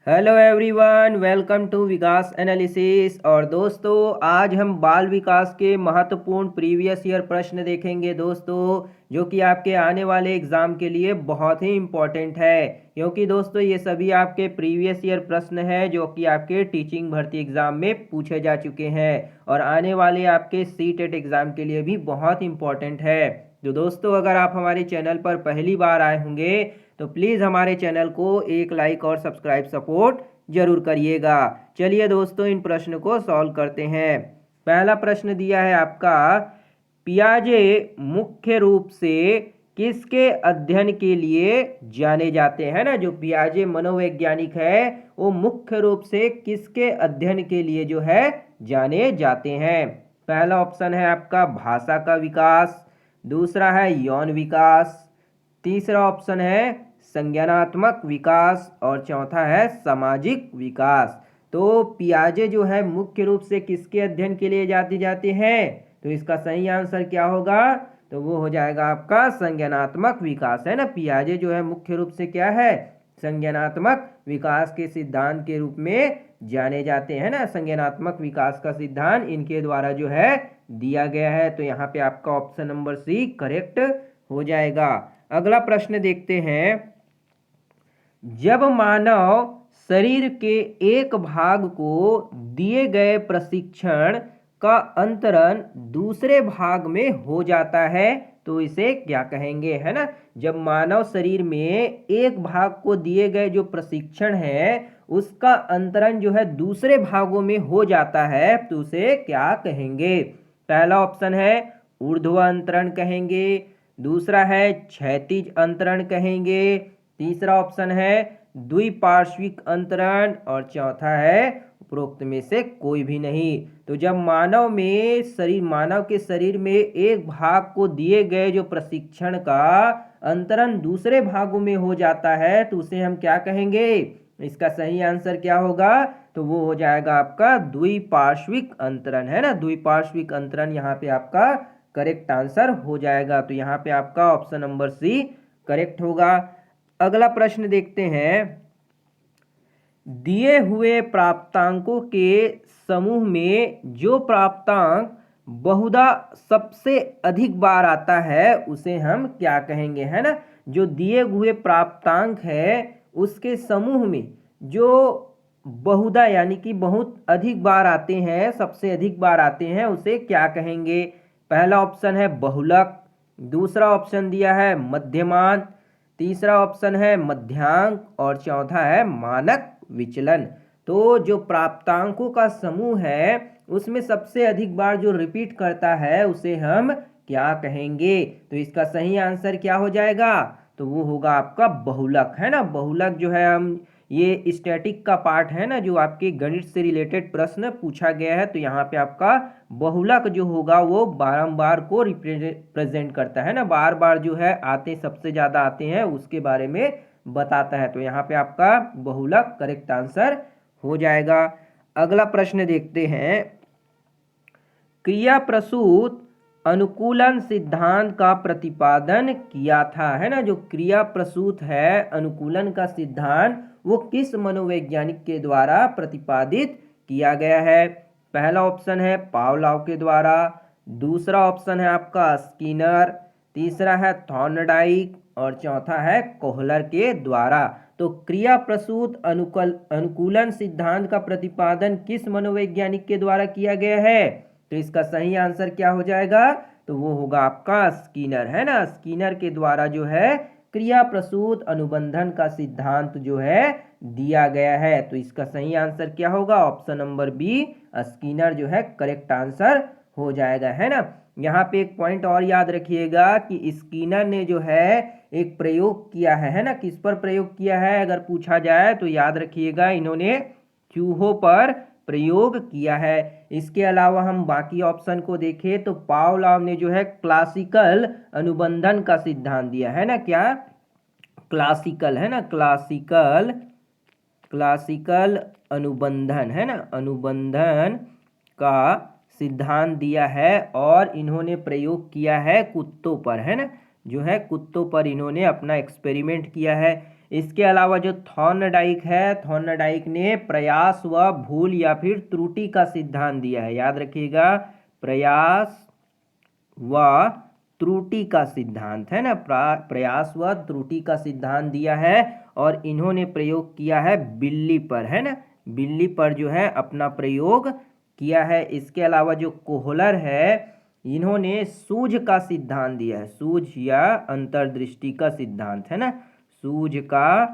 Hello everyone, welcome to Vikas analysis. और दोस्तों, आज हम बाल विकास के महत्वपूर्ण प्रीवियस ईयर प्रश्न देखेंगे दोस्तों, जो कि आपके आने वाले एग्जाम के लिए बहुत ही इम्पोर्टेंट है। क्योंकि दोस्तों ये सभी आपके प्रीवियस ईयर प्रश्न हैं जो कि आपके टीचिंग भर्ती एग्जाम में पूछे जा चुके हैं और आने वाले आपके सीटेट एग्जाम के लिए भी बहुत इम्पोर्टेंट है। तो दोस्तों, अगर आप हमारे चैनल पर पहली बार आए होंगे तो प्लीज़ हमारे चैनल को एक लाइक और सब्सक्राइब सपोर्ट जरूर करिएगा। चलिए दोस्तों, इन प्रश्न को सॉल्व करते हैं। पहला प्रश्न दिया है आपका, पियाजे मुख्य रूप से किसके अध्ययन के लिए जाने जाते हैं ना। जो पियाजे मनोवैज्ञानिक है वो मुख्य रूप से किसके अध्ययन के लिए जो है जाने जाते हैं। पहला ऑप्शन है आपका भाषा का विकास, दूसरा है यौन विकास, तीसरा ऑप्शन है संज्ञानात्मक विकास और चौथा है सामाजिक विकास। तो पियाजे जो है मुख्य रूप से किसके अध्ययन के लिए जाते हैं, तो इसका सही आंसर क्या होगा, तो वो हो जाएगा आपका संज्ञानात्मक विकास है ना। पियाजे जो है मुख्य रूप से क्या है, संज्ञानात्मक विकास के सिद्धांत के रूप में जाने जाते हैं ना। संज्ञानात्मक विकास का सिद्धांत इनके द्वारा जो है दिया गया है। तो यहाँ पे आपका ऑप्शन नंबर सी करेक्ट हो जाएगा। अगला प्रश्न देखते हैं, जब मानव शरीर के एक भाग को दिए गए प्रशिक्षण का अंतरण दूसरे भाग में हो जाता है तो इसे क्या कहेंगे, है ना। जब मानव शरीर में एक भाग को दिए गए जो प्रशिक्षण है उसका अंतरण जो है दूसरे भागों में हो जाता है तो उसे क्या कहेंगे। पहला ऑप्शन है ऊर्ध्व अंतरण कहेंगे, दूसरा है क्षैतिज अंतरण कहेंगे, तीसरा ऑप्शन है द्विपार्श्विक अंतरण और चौथा है उपरोक्त में से कोई भी नहीं। तो जब मानव के शरीर में एक भाग को दिए गए जो प्रशिक्षण का अंतरण दूसरे भागों में हो जाता है तो उसे हम क्या कहेंगे। इसका सही आंसर क्या होगा, तो वो हो जाएगा आपका द्विपार्श्विक अंतरण है ना। द्विपार्श्विक अंतरण यहाँ पे आपका करेक्ट आंसर हो जाएगा। तो यहाँ पे आपका ऑप्शन नंबर सी करेक्ट होगा। अगला प्रश्न देखते हैं, दिए हुए प्राप्तांकों के समूह में जो प्राप्तांक बहुधा सबसे अधिक बार आता है उसे हम क्या कहेंगे, है ना। जो दिए हुए प्राप्तांक है उसके समूह में जो बहुधा यानी कि बहुत अधिक बार आते हैं, सबसे अधिक बार आते हैं, उसे क्या कहेंगे। पहला ऑप्शन है बहुलक, दूसरा ऑप्शन दिया है मध्यमान, तीसरा ऑप्शन है मध्यांक और चौथा है मानक विचलन। तो जो प्राप्तांकों का समूह है उसमें सबसे अधिक बार जो रिपीट करता है उसे हम क्या कहेंगे। तो इसका सही आंसर क्या हो जाएगा, तो वो होगा आपका बहुलक, है ना। बहुलक जो है हम ये स्टैटिक का पार्ट है ना, जो आपके गणित से रिलेटेड प्रश्न पूछा गया है। तो यहाँ पे आपका बहुलक जो होगा वो बारंबार को रिप्रेजेंट करता है ना, बार बार जो है आते सबसे ज्यादा आते हैं उसके बारे में बताता है। तो यहाँ पे आपका बहुलक करेक्ट आंसर हो जाएगा। अगला प्रश्न देखते हैं, क्रिया प्रसूत अनुकूलन सिद्धांत का प्रतिपादन किया था, है ना। जो क्रिया प्रसूत है अनुकूलन का सिद्धांत वो किस मनोवैज्ञानिक के द्वारा प्रतिपादित किया गया है। पहला ऑप्शन है पावलोव के द्वारा, दूसरा ऑप्शन है आपका स्किनर, तीसरा है थॉर्नडाइक और चौथा है कोहलर के द्वारा। तो क्रिया प्रसूत अनुकूलन सिद्धांत का प्रतिपादन किस मनोवैज्ञानिक के द्वारा किया गया है, तो इसका सही आंसर क्या हो जाएगा, तो वो होगा आपका स्किनर, है ना। स्किनर के द्वारा जो है क्रिया प्रसूत अनुबंधन का सिद्धांत जो है दिया गया है। तो इसका सही आंसर क्या होगा, ऑप्शन नंबर बी स्किनर जो है करेक्ट आंसर हो जाएगा, है ना। यहाँ पे एक पॉइंट और याद रखिएगा कि स्किनर ने जो है एक प्रयोग किया है ना। किस पर प्रयोग किया है अगर पूछा जाए तो याद रखिएगा इन्होंने चूहों पर प्रयोग किया है। इसके अलावा हम बाकी ऑप्शन को देखें तो पावलोव ने जो है क्लासिकल अनुबंधन का सिद्धांत दिया है ना। क्या क्लासिकल, है ना, क्लासिकल अनुबंधन, है ना, अनुबंधन का सिद्धांत दिया है और इन्होंने प्रयोग किया है कुत्तों पर, है ना। जो है कुत्तों पर इन्होंने अपना एक्सपेरिमेंट किया है। इसके अलावा जो थॉर्नडाइक है, थॉर्नडाइक ने प्रयास व भूल या फिर त्रुटि का सिद्धांत दिया है। याद रखिएगा, प्रयास व त्रुटि का सिद्धांत है ना, प्रयास व त्रुटि का सिद्धांत दिया है और इन्होंने प्रयोग किया है बिल्ली पर, है ना, बिल्ली पर जो है अपना प्रयोग किया है। इसके अलावा जो कोहलर है, इन्होंने सूझ का सिद्धांत दिया है, सूझ या अंतर्दृष्टि का सिद्धांत, है ना, सूझ का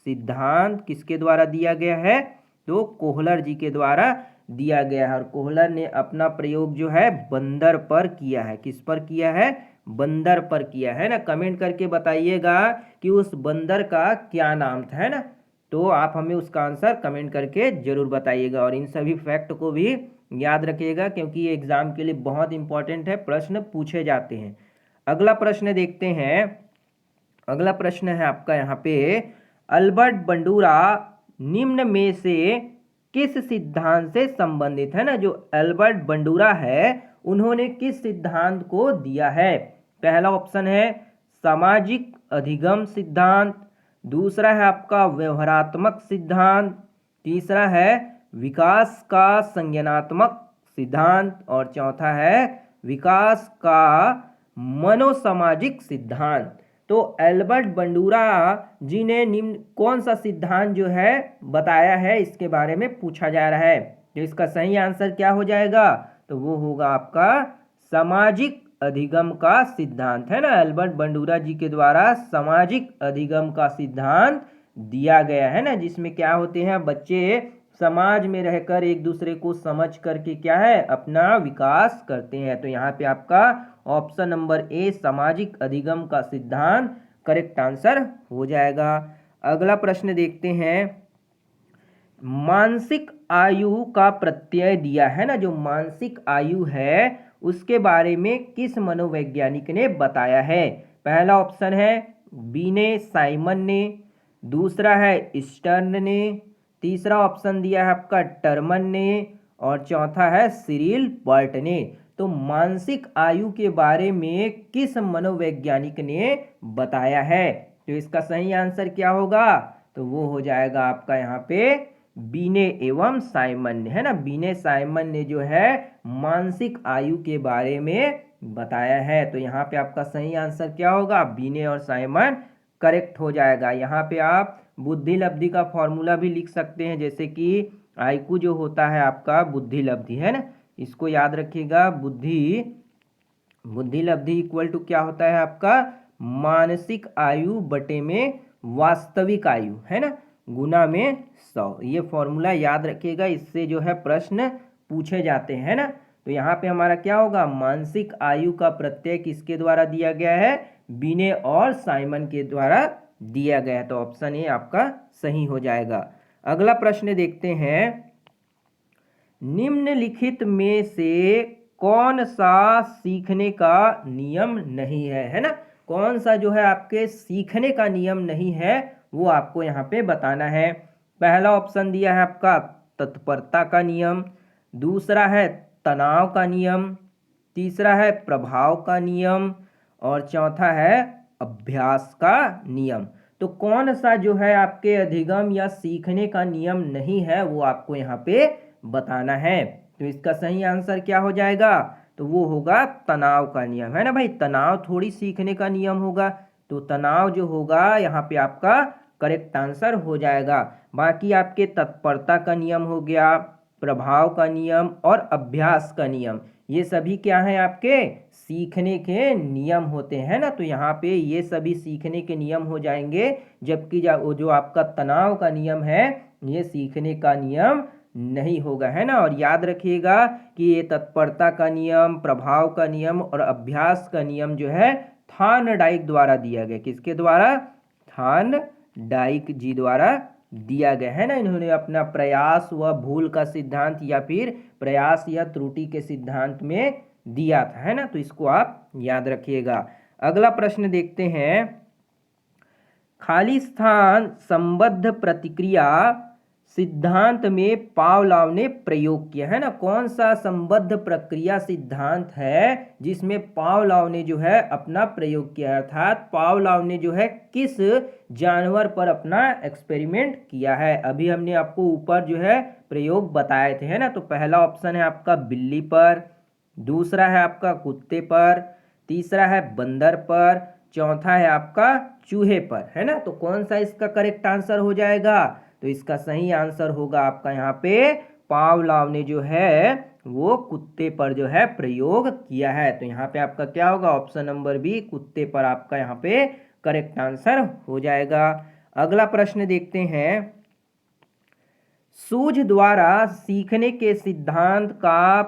सिद्धांत किसके द्वारा दिया गया है, तो कोहलर जी के द्वारा दिया गया है। और कोहलर ने अपना प्रयोग जो है बंदर पर किया है। किस पर किया है, बंदर पर किया है ना। कमेंट करके बताइएगा कि उस बंदर का क्या नाम था, है ना, तो आप हमें उसका आंसर कमेंट करके जरूर बताइएगा। और इन सभी फैक्ट को भी याद रखिएगा क्योंकि ये एग्जाम के लिए बहुत इंपॉर्टेंट है, प्रश्न पूछे जाते हैं। अगला प्रश्न देखते हैं। अगला प्रश्न है आपका यहाँ पे, अल्बर्ट बंडूरा निम्न में से किस सिद्धांत से संबंधित है ना। जो अल्बर्ट बंडूरा है उन्होंने किस सिद्धांत को दिया है। पहला ऑप्शन है सामाजिक अधिगम सिद्धांत, दूसरा है आपका व्यवहारात्मक सिद्धांत, तीसरा है विकास का संज्ञानात्मक सिद्धांत और चौथा है विकास का मनोसामाजिक सिद्धांत। तो एल्बर्ट बंडूरा जी ने निम्न कौन सा सिद्धांत जो है बताया है, इसके बारे में पूछा जा रहा है। तो इसका सही आंसर क्या हो जाएगा, तो वो होगा आपका सामाजिक अधिगम का सिद्धांत, है ना। एल्बर्ट बंडूरा जी के द्वारा सामाजिक अधिगम का सिद्धांत दिया गया है ना, जिसमें क्या होते हैं, बच्चे समाज में रहकर एक दूसरे को समझ करके क्या है अपना विकास करते हैं। तो यहाँ पे आपका ऑप्शन नंबर ए सामाजिक अधिगम का सिद्धांत करेक्ट आंसर हो जाएगा। अगला प्रश्न देखते हैं। मानसिक आयु का प्रत्यय दिया है ना, जो मानसिक आयु है उसके बारे में किस मनोवैज्ञानिक ने बताया है। पहला ऑप्शन है बीने साइमन ने, दूसरा है स्टर्न ने, तीसरा ऑप्शन दिया है आपका टर्मन ने और चौथा है सिरिल बर्ट ने। तो मानसिक आयु के बारे में किस मनोवैज्ञानिक ने बताया है, तो इसका सही आंसर क्या होगा, तो वो हो जाएगा आपका यहाँ पे बीने एवं साइमन ने, है ना। बीने साइमन ने जो है मानसिक आयु के बारे में बताया है। तो यहाँ पे आपका सही आंसर क्या होगा, बीने और साइमन करेक्ट हो जाएगा। यहाँ पे आप बुद्धि लब्धि का फॉर्मूला भी लिख सकते हैं, जैसे कि आईक्यू जो होता है आपका बुद्धि लब्धि, है ना, इसको याद रखिएगा। बुद्धि लब्धि इक्वल टू क्या होता है आपका मानसिक आयु बटे में वास्तविक आयु, है ना, गुना में 100। ये फॉर्मूला याद रखिएगा, इससे जो है प्रश्न पूछे जाते हैं ना। तो यहाँ पे हमारा क्या होगा, मानसिक आयु का प्रत्यय किसके द्वारा दिया गया है, बीने और साइमन के द्वारा दिया गया है। तो ऑप्शन ए आपका सही हो जाएगा। अगला प्रश्न देखते हैं। निम्नलिखित में से कौन सा सीखने का नियम नहीं है ना। कौन सा जो है आपके सीखने का नियम नहीं है वो आपको यहाँ पे बताना है। पहला ऑप्शन दिया है आपका तत्परता का नियम, दूसरा है तनाव का नियम, तीसरा है प्रभाव का नियम और चौथा है अभ्यास का नियम। तो कौन सा जो है आपके अधिगम या सीखने का नियम नहीं है वो आपको यहाँ पे बताना है। तो इसका सही आंसर क्या हो जाएगा, तो वो होगा तनाव का नियम, है ना भाई। तनाव थोड़ी सीखने का नियम होगा, तो तनाव जो होगा यहाँ पे आपका करेक्ट आंसर हो जाएगा। बाकी आपके तत्परता का नियम हो गया, प्रभाव का नियम और अभ्यास का नियम, ये सभी क्या है आपके सीखने के नियम होते हैं ना। तो यहाँ पे ये सभी सीखने के नियम हो जाएंगे, जबकि जो आपका तनाव का नियम है ये सीखने का नियम नहीं होगा, है ना। और याद रखिएगा कि ये तत्परता का नियम, प्रभाव का नियम और अभ्यास का नियम जो है थॉर्नडाइक द्वारा दिया गया। किसके द्वारा, थॉर्नडाइक जी द्वारा दिया गया है ना। इन्होंने अपना प्रयास व भूल का सिद्धांत या फिर प्रयास या त्रुटि के सिद्धांत में दिया था, है ना। तो इसको आप याद रखिएगा। अगला प्रश्न देखते हैं। खाली स्थान संबद्ध प्रतिक्रिया सिद्धांत में पावलोव ने प्रयोग किया है ना, कौन सा संबद्ध प्रक्रिया सिद्धांत है जिसमें पावलोव ने जो है अपना प्रयोग किया, अर्थात पावलोव ने जो है किस जानवर पर अपना एक्सपेरिमेंट किया है। अभी हमने आपको ऊपर जो है प्रयोग बताए थे, है ना। तो पहला ऑप्शन है आपका बिल्ली पर, दूसरा है आपका कुत्ते पर, तीसरा है बंदर पर, चौथा है आपका चूहे पर, है ना। तो कौन सा इसका करेक्ट आंसर हो जाएगा? तो इसका सही आंसर होगा आपका यहाँ पे पावलोव ने जो है वो कुत्ते पर जो है प्रयोग किया है। तो यहाँ पे आपका क्या होगा? ऑप्शन नंबर बी, कुत्ते पर आपका यहाँ पे करेक्ट आंसर हो जाएगा। अगला प्रश्न देखते हैं। सूझ द्वारा सीखने के सिद्धांत का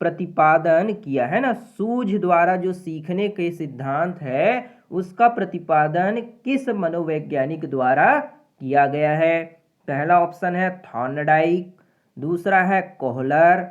प्रतिपादन किया, है ना। सूझ द्वारा जो सीखने के सिद्धांत है उसका प्रतिपादन किस मनोवैज्ञानिक द्वारा किया गया है? पहला ऑप्शन है थॉर्नडाइक, दूसरा है कोहलर,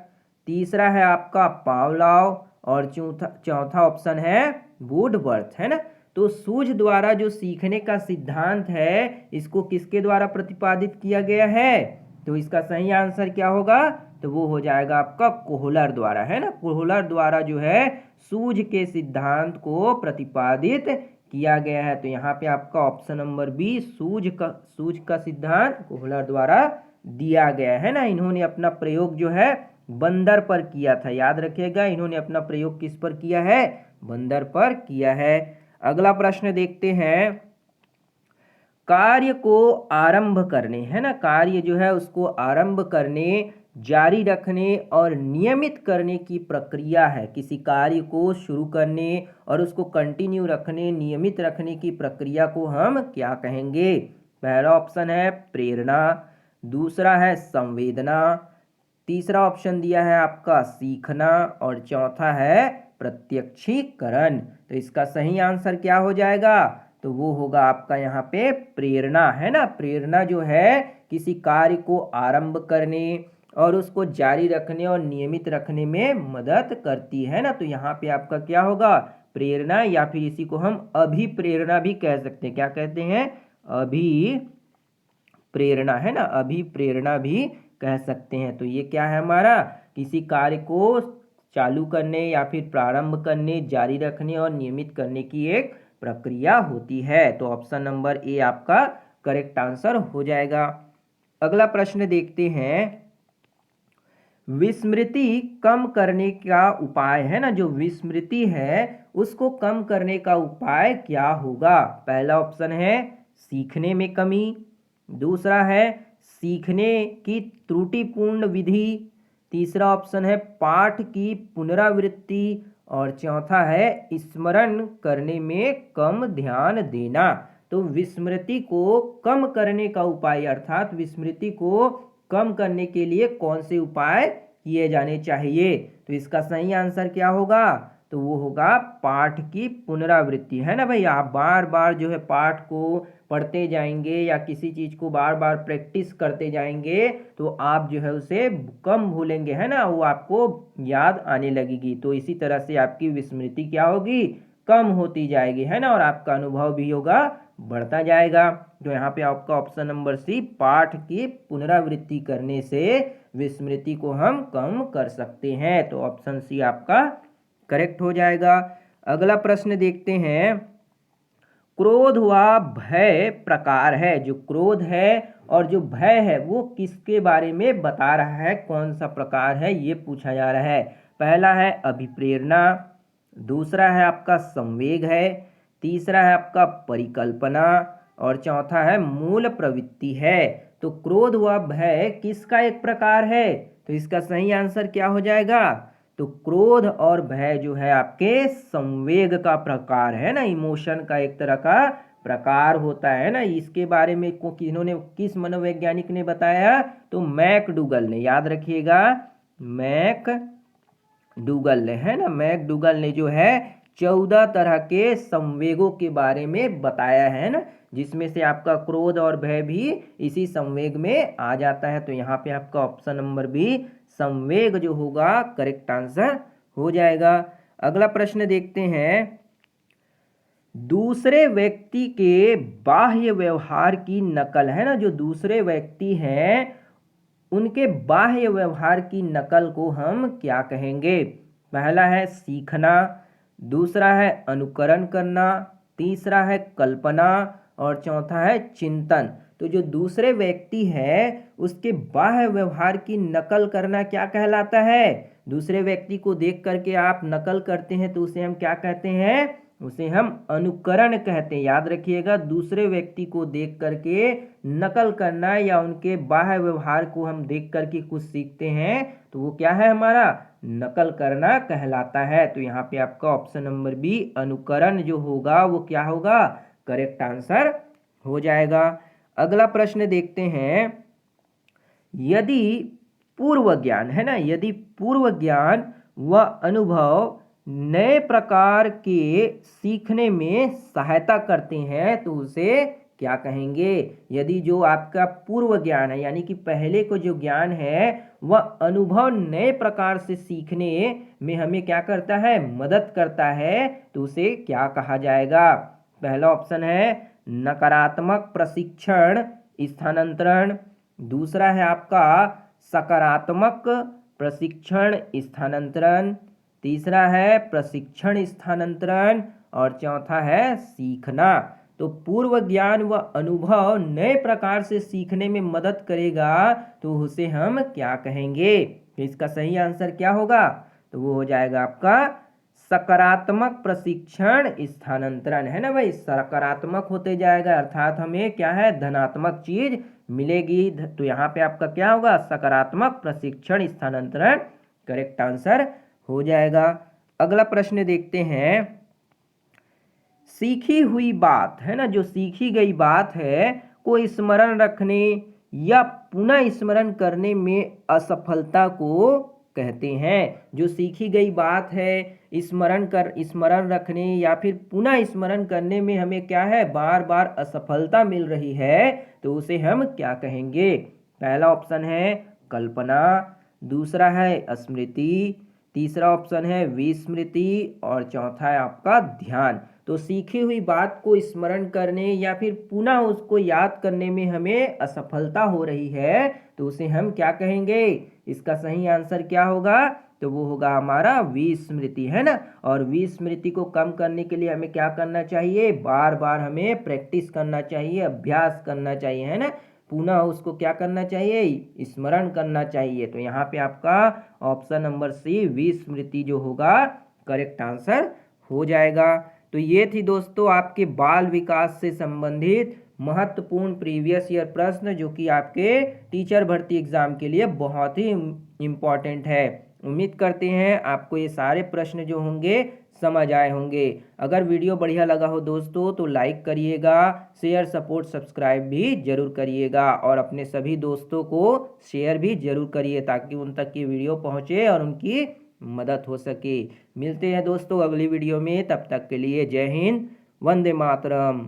तीसरा है आपका पावलोव और चौथा ऑप्शन है वुडवर्थ, है ना। तो सूझ द्वारा जो सीखने का सिद्धांत है इसको किसके द्वारा प्रतिपादित किया गया है? तो इसका सही आंसर क्या होगा? तो वो हो जाएगा आपका कोहलर द्वारा, है ना। कोहलर द्वारा जो है सूझ के सिद्धांत को प्रतिपादित किया गया है। तो यहाँ पे आपका ऑप्शन नंबर बी, सूझ का सिद्धांत कोहलर द्वारा दिया गया है ना। इन्होंने अपना प्रयोग जो है बंदर पर किया था, याद रखिएगा। इन्होंने अपना प्रयोग किस पर किया है? बंदर पर किया है। अगला प्रश्न देखते हैं। कार्य को आरंभ करने, है ना, कार्य जो है उसको आरंभ करने, जारी रखने और नियमित करने की प्रक्रिया है। किसी कार्य को शुरू करने और उसको कंटिन्यू रखने, नियमित रखने की प्रक्रिया को हम क्या कहेंगे? पहला ऑप्शन है प्रेरणा, दूसरा है संवेदना, तीसरा ऑप्शन दिया है आपका सीखना और चौथा है प्रत्यक्षीकरण। तो इसका सही आंसर क्या हो जाएगा? तो वो होगा आपका यहाँ पे प्रेरणा, है ना। प्रेरणा जो है किसी कार्य को आरंभ करने और उसको जारी रखने और नियमित रखने में मदद करती है ना। तो यहाँ पे आपका क्या होगा? प्रेरणा, या फिर इसी को हम अभिप्रेरणा भी कह सकते हैं। क्या कहते हैं? अभिप्रेरणा, है ना, अभिप्रेरणा भी कह सकते हैं। तो ये क्या है हमारा? किसी कार्य को चालू करने या फिर प्रारंभ करने, जारी रखने और नियमित करने की एक प्रक्रिया होती है। तो ऑप्शन नंबर ए आपका करेक्ट आंसर हो जाएगा। अगला प्रश्न देखते हैं। विस्मृति कम करने का उपाय, है ना, जो विस्मृति है उसको कम करने का उपाय क्या होगा? पहला ऑप्शन है सीखने में कमी, दूसरा है सीखने की त्रुटिपूर्ण विधि, तीसरा ऑप्शन है पाठ की पुनरावृत्ति और चौथा है स्मरण करने में कम ध्यान देना। तो विस्मृति को कम करने का उपाय, अर्थात विस्मृति को कम करने के लिए कौन से उपाय किए जाने चाहिए? तो इसका सही आंसर क्या होगा? तो वो होगा पाठ की पुनरावृत्ति, है ना भाई। आप बार बार जो है पाठ को पढ़ते जाएंगे या किसी चीज को बार बार प्रैक्टिस करते जाएंगे तो आप जो है उसे कम भूलेंगे, है ना, वो आपको याद आने लगेगी। तो इसी तरह से आपकी विस्मृति क्या होगी? कम होती जाएगी, है ना, और आपका अनुभव भी होगा बढ़ता जाएगा। तो यहाँ पे आपका ऑप्शन नंबर सी, पाठ की पुनरावृत्ति करने से विस्मृति को हम कम कर सकते हैं। तो ऑप्शन सी आपका करेक्ट हो जाएगा। अगला प्रश्न देखते हैं। क्रोध व भय प्रकार है, जो क्रोध है और जो भय है वो किसके बारे में बता रहा है? कौन सा प्रकार है ये पूछा जा रहा है। पहला है अभिप्रेरणा, दूसरा है आपका संवेग है, तीसरा है आपका परिकल्पना और चौथा है मूल प्रवृत्ति है। तो क्रोध व भय किसका एक प्रकार है? तो इसका सही आंसर क्या हो जाएगा? तो क्रोध और भय जो है आपके संवेग का प्रकार है ना, इमोशन का एक तरह का प्रकार होता है ना। इसके बारे में इन्होंने किस मनोवैज्ञानिक ने बताया? तो मैकडूगल ने, याद रखिएगा, मैकडूगल ने, है ना। मैकडूगल ने जो है 14 तरह के संवेगों के बारे में बताया है ना, जिसमें से आपका क्रोध और भय भी इसी संवेग में आ जाता है। तो यहाँ पे आपका ऑप्शन नंबर बी, संवेग जो होगा करेक्ट आंसर हो जाएगा। अगला प्रश्न देखते हैं। दूसरे व्यक्ति के बाह्य व्यवहार की नकल, है ना, जो दूसरे व्यक्ति हैं उनके बाह्य व्यवहार की नकल को हम क्या कहेंगे? पहला है सीखना, दूसरा है अनुकरण करना, तीसरा है कल्पना और चौथा है चिंतन। तो जो दूसरे व्यक्ति है उसके बाह्य व्यवहार की नकल करना क्या कहलाता है? दूसरे व्यक्ति को देख करके आप नकल करते हैं तो उसे हम क्या कहते हैं? उसे हम अनुकरण कहते हैं। याद रखिएगा, दूसरे व्यक्ति को देख करके नकल करना या उनके बाह्य व्यवहार को हम देख करके कुछ सीखते हैं तो वो क्या है? हमारा नकल करना कहलाता है। तो यहाँ पे आपका ऑप्शन नंबर बी अनुकरण जो होगा वो क्या होगा? करेक्ट आंसर हो जाएगा। अगला प्रश्न देखते हैं, यदि पूर्व ज्ञान है ना, यदि पूर्व ज्ञान व अनुभव नए प्रकार के सीखने में सहायता करते हैं तो उसे क्या कहेंगे? यदि जो आपका पूर्व ज्ञान है यानी कि पहले को जो ज्ञान है वह अनुभव नए प्रकार से सीखने में हमें क्या करता है? मदद करता है तो उसे क्या कहा जाएगा? पहला ऑप्शन है नकारात्मक प्रशिक्षण स्थानांतरण, दूसरा है आपका सकारात्मक प्रशिक्षण स्थानांतरण, तीसरा है प्रशिक्षण स्थानांतरण और चौथा है सीखना। तो पूर्व ज्ञान व अनुभव नए प्रकार से सीखने में मदद करेगा तो उसे हम क्या कहेंगे? तो इसका सही आंसर क्या होगा? तो वो हो जाएगा आपका सकारात्मक प्रशिक्षण स्थानांतरण, है ना भाई। सकारात्मक होते जाएगा अर्थात हमें क्या है? धनात्मक चीज मिलेगी। तो यहाँ पे आपका क्या होगा? सकारात्मक प्रशिक्षण स्थानांतरण करेक्ट आंसर हो जाएगा। अगला प्रश्न देखते हैं, सीखी हुई बात है ना, जो सीखी गई बात है को स्मरण रखने या पुनः स्मरण करने में असफलता को कहते हैं। जो सीखी गई बात है स्मरण रखने या फिर पुनः स्मरण करने में हमें क्या है? बार बार असफलता मिल रही है तो उसे हम क्या कहेंगे? पहला ऑप्शन है कल्पना, दूसरा है स्मृति, तीसरा ऑप्शन है विस्मृति और चौथा है आपका ध्यान। तो सीखी हुई बात को स्मरण करने या फिर पुनः उसको याद करने में हमें असफलता हो रही है तो उसे हम क्या कहेंगे? इसका सही आंसर क्या होगा? तो वो होगा हमारा विस्मृति, है ना। और विस्मृति को कम करने के लिए हमें क्या करना चाहिए? बार बार हमें प्रैक्टिस करना चाहिए, अभ्यास करना चाहिए, है ना। पुनः उसको क्या करना चाहिए? स्मरण करना चाहिए। तो यहाँ पे आपका ऑप्शन नंबर सी विस्मृति जो होगा करेक्ट आंसर हो जाएगा। तो ये थी दोस्तों आपके बाल विकास से संबंधित महत्वपूर्ण प्रीवियस ईयर प्रश्न जो कि आपके टीचर भर्ती एग्जाम के लिए बहुत ही इम्पॉर्टेंट है। उम्मीद करते हैं आपको ये सारे प्रश्न जो होंगे समझ आए होंगे। अगर वीडियो बढ़िया लगा हो दोस्तों तो लाइक करिएगा, शेयर सपोर्ट सब्सक्राइब भी जरूर करिएगा और अपने सभी दोस्तों को शेयर भी जरूर करिए ताकि उन तक ये वीडियो पहुंचे और उनकी मदद हो सके। मिलते हैं दोस्तों अगली वीडियो में, तब तक के लिए जय हिंद, वंदे मातरम।